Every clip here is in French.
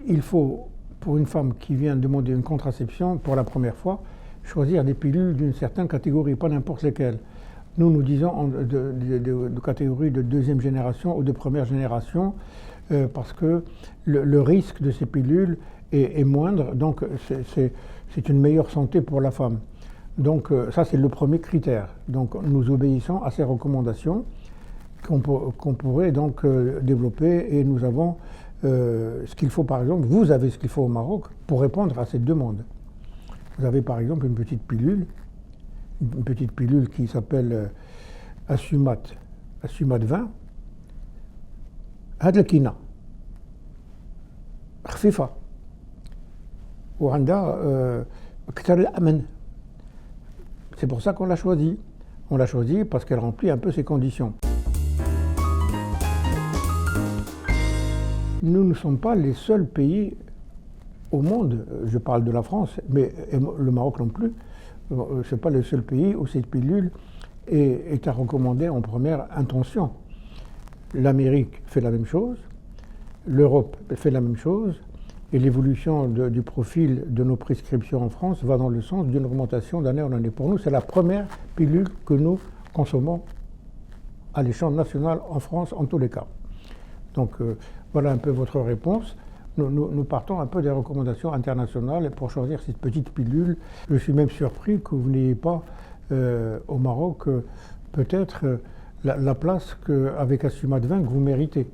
il faut, pour une femme qui vient demander une contraception pour la première fois, choisir des pilules d'une certaine catégorie, pas n'importe lesquelles. Nous disons de catégorie de deuxième génération ou de première génération, parce que le risque de ces pilules est moindre, donc c'est une meilleure santé pour la femme. Donc ça, c'est le premier critère. Donc nous obéissons à ces recommandations qu'on pourrait donc développer, et nous avons ce qu'il faut. Par exemple, vous avez ce qu'il faut au Maroc pour répondre à cette demande. Vous avez par exemple une petite pilule qui s'appelle Assumat 20. هذا الكينا خفيفة وعندها أكثر الأمن. C'est pour ça qu'on l'a choisi. On l'a choisi parce qu'elle remplit un peu ces conditions. Nous ne sommes pas les seuls pays au monde, je parle de la France, mais le Maroc non plus, ce n'est pas le seul pays où cette pilule est à recommander en première intention. L'Amérique fait la même chose, l'Europe fait la même chose, et l'évolution du profil de nos prescriptions en France va dans le sens d'une augmentation d'année en année. Pour nous, c'est la première pilule que nous consommons à l'échelle nationale en France, en tous les cas. Donc voilà un peu votre réponse. Nous partons un peu des recommandations internationales pour choisir cette petite pilule. Je suis même surpris que vous n'ayez pas au Maroc peut-être la place qu'avec Assumat 20 que vous méritez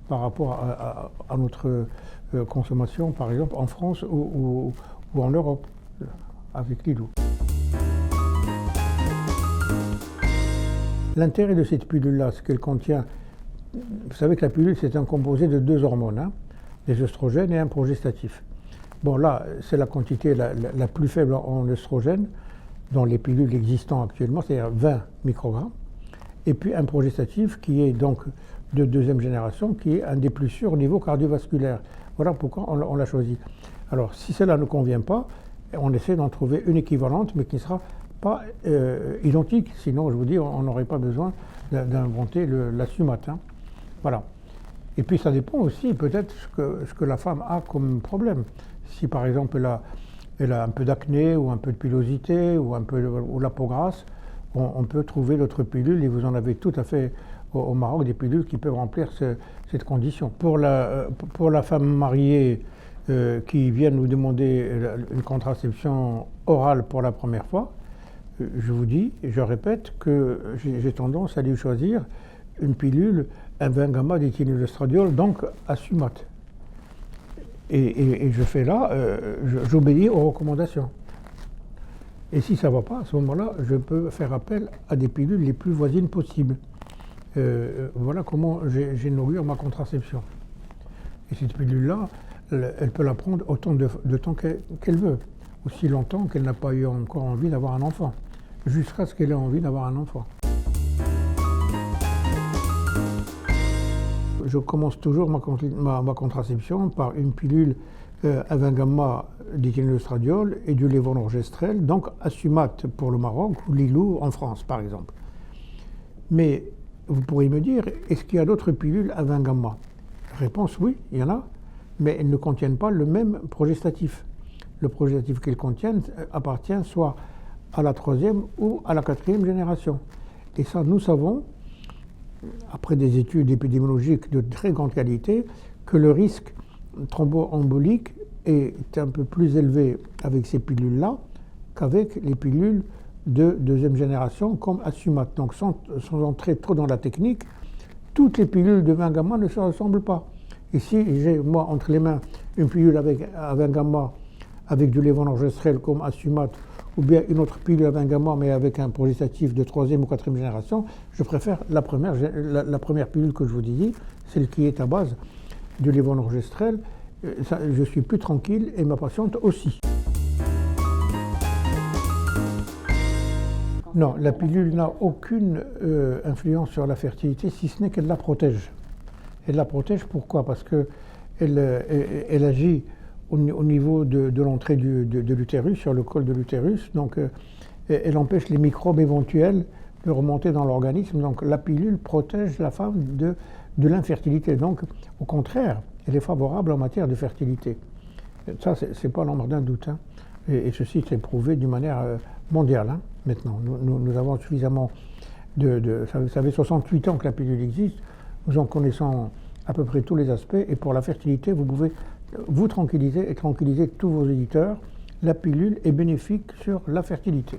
par rapport à notre consommation, par exemple en France ou en Europe, avec Lidl. L'intérêt de cette pilule-là, c'est qu'elle contient, vous savez que la pilule c'est un composé de 2 hormones, des oestrogènes et un progestatif. Bon là, c'est la quantité la plus faible en oestrogène dans les pilules existantes actuellement, c'est-à-dire 20 microgrammes, et puis un progestatif qui est donc de deuxième génération, qui est un des plus sûrs au niveau cardiovasculaire. Voilà pourquoi on l'a choisi. Alors si cela ne convient pas, on essaie d'en trouver une équivalente, mais qui ne sera pas identique, sinon je vous dis, on n'aurait pas besoin d'inventer l'Assumat. Voilà. Et puis ça dépend aussi peut-être ce que la femme a comme problème. Si par exemple elle a un peu d'acné ou un peu de pilosité ou la peau grasse, on peut trouver d'autres pilules, et vous en avez tout à fait au Maroc des pilules qui peuvent remplir cette condition. Pour la femme mariée qui vient nous demander une contraception orale pour la première fois, je vous dis, je répète que j'ai tendance à lui choisir une pilule, un 20 gamma d'éthylenostradiol, donc Assumat. Et je fais là, j'obéis aux recommandations. Et si ça ne va pas, à ce moment-là, je peux faire appel à des pilules les plus voisines possibles. Voilà comment j'inaugure ma contraception. Et cette pilule-là, elle peut la prendre autant de temps qu'elle veut, aussi longtemps qu'elle n'a pas eu encore envie d'avoir un enfant, jusqu'à ce qu'elle ait envie d'avoir un enfant. Je commence toujours ma contraception par une pilule à 20 gamma d'éthylenostradiol et du lévonorgestrel, donc Assumat pour le Maroc ou Lilou en France par exemple. Mais vous pourriez me dire, est-ce qu'il y a d'autres pilules à 20 gamma? Réponse oui, il y en a, mais elles ne contiennent pas le même progestatif. Le progestatif qu'elles contiennent appartient soit à la 3e ou à la 4e génération. Et ça, nous savons, après des études épidémiologiques de très grande qualité, que le risque thromboembolique est un peu plus élevé avec ces pilules-là qu'avec les pilules de 2e génération comme Assumat. Donc sans entrer trop dans la technique, toutes les pilules de 20 gamma ne se ressemblent pas. Et si j'ai moi entre les mains une pilule à 20 gamma avec du lévonorgestrel comme Assumat, ou bien une autre pilule à 20 gamma mais avec un progestatif de 3e ou 4e génération, je préfère la première pilule que je vous dis, celle qui est à base du lévonorgestrel. Je suis plus tranquille et ma patiente aussi. Non, la pilule n'a aucune influence sur la fertilité, si ce n'est qu'elle la protège. Elle la protège pourquoi? Parce qu'elle agit au niveau de l'entrée de l'utérus, sur le col de l'utérus, donc elle empêche les microbes éventuels de remonter dans l'organisme. Donc la pilule protège la femme de l'infertilité. Donc au contraire, elle est favorable en matière de fertilité. Ça, c'est pas l'ombre d'un doute. Hein. Et ceci s'est prouvé d'une manière mondiale hein, maintenant. Nous avons suffisamment ça fait 68 ans que la pilule existe, nous en connaissons à peu près tous les aspects, et pour la fertilité, vous pouvez vous tranquilliser et tranquilliser tous vos éditeurs. La pilule est bénéfique sur la fertilité.